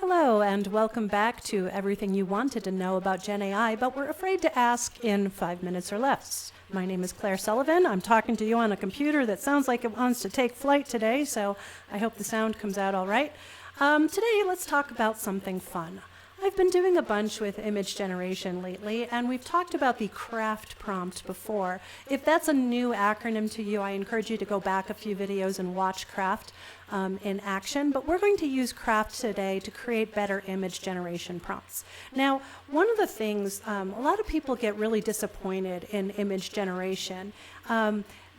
Hello, and welcome back to everything you wanted to know about GenAI, but were afraid to ask in 5 minutes or less. My name is Claire Sullivan. I'm talking to you on a computer that sounds like it wants to take flight today, so I hope the sound comes out all right. Today, let's talk about something fun. I've been doing a bunch with image generation lately, and we've talked about the craft prompt before. If that's a new acronym to you, I encourage you to go back a few videos and watch craft in action, but we're going to use craft today to create better image generation prompts. Now, one of the things, a lot of people get really disappointed in image generation.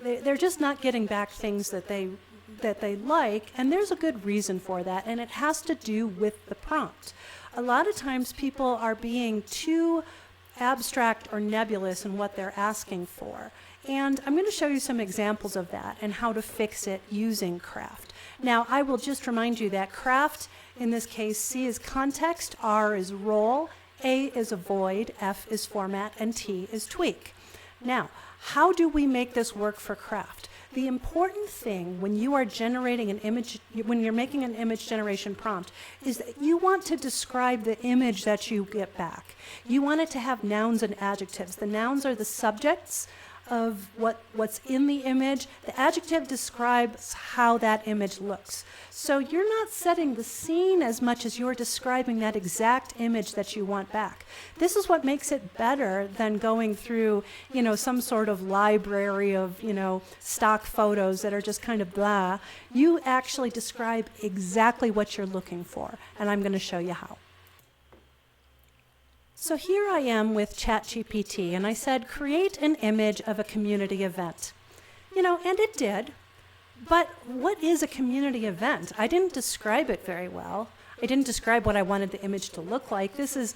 They're just not getting back things that they like, and there's a good reason for that, and it has to do with the prompt. A lot of times people are being too abstract or nebulous in what they're asking for. And I'm going to show you some examples of that and how to fix it using craft. Now, I will just remind you that craft, in this case, C is context, R is role, A is avoid, F is format, and T is tweak. Now, how do we make this work for craft? The important thing when you are generating an image, when you're making an image generation prompt, is that you want to describe the image that you get back. You want it to have nouns and adjectives. The nouns are the subjects of what's in the image. The adjective describes how that image looks. So you're not setting the scene as much as you're describing that exact image that you want back. This is what makes it better than going through, some sort of library of, stock photos that are just kind of blah. You actually describe exactly what you're looking for, and I'm going to show you how. So here I am with ChatGPT, and I said, create an image of a community event. And it did. But what is a community event? I didn't describe it very well. I didn't describe what I wanted the image to look like. This is,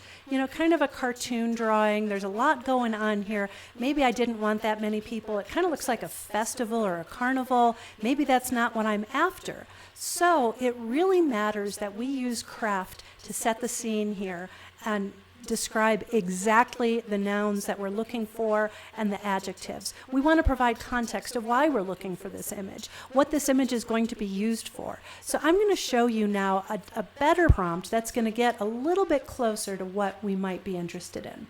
kind of a cartoon drawing. There's a lot going on here. Maybe I didn't want that many people. It kind of looks like a festival or a carnival. Maybe that's not what I'm after. So it really matters that we use craft to set the scene here and describe exactly the nouns that we're looking for and the adjectives. We want to provide context of why we're looking for this image, what this image is going to be used for. So I'm going to show you now a better prompt that's going to get a little bit closer to what we might be interested in.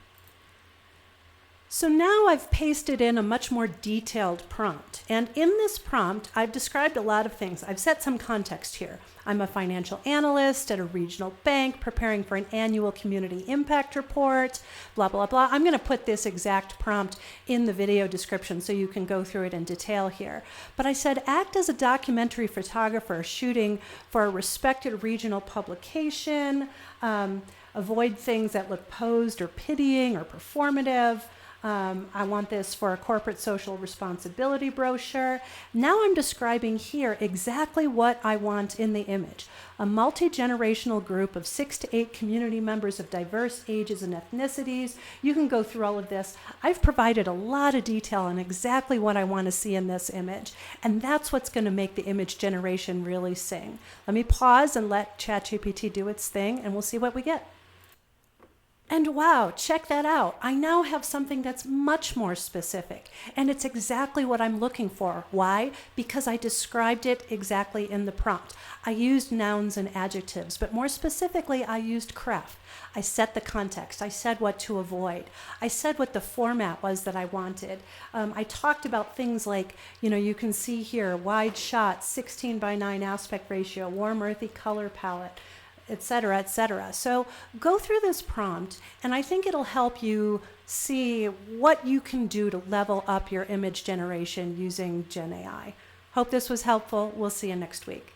So now I've pasted in a much more detailed prompt. And in this prompt, I've described a lot of things. I've set some context here. I'm a financial analyst at a regional bank preparing for an annual community impact report, blah, blah, blah. I'm going to put this exact prompt in the video description so you can go through it in detail here. But I said, act as a documentary photographer shooting for a respected regional publication, avoid things that look posed or pitying or performative. I want this for a corporate social responsibility brochure. Now I'm describing here exactly what I want in the image. A multi-generational group of 6 to 8 community members of diverse ages and ethnicities. You can go through all of this. I've provided a lot of detail on exactly what I want to see in this image, and that's what's going to make the image generation really sing. Let me pause and let ChatGPT do its thing, and we'll see what we get. And wow, check that out. I now have something that's much more specific, and it's exactly what I'm looking for. Why? Because I described it exactly in the prompt. I used nouns and adjectives, but more specifically, I used craft. I set the context. I said what to avoid. I said what the format was that I wanted. I talked about things like, you can see here, wide shot, 16:9 aspect ratio, warm earthy color palette, et cetera, et cetera. So go through this prompt, and I think it'll help you see what you can do to level up your image generation using GenAI. Hope this was helpful. We'll see you next week.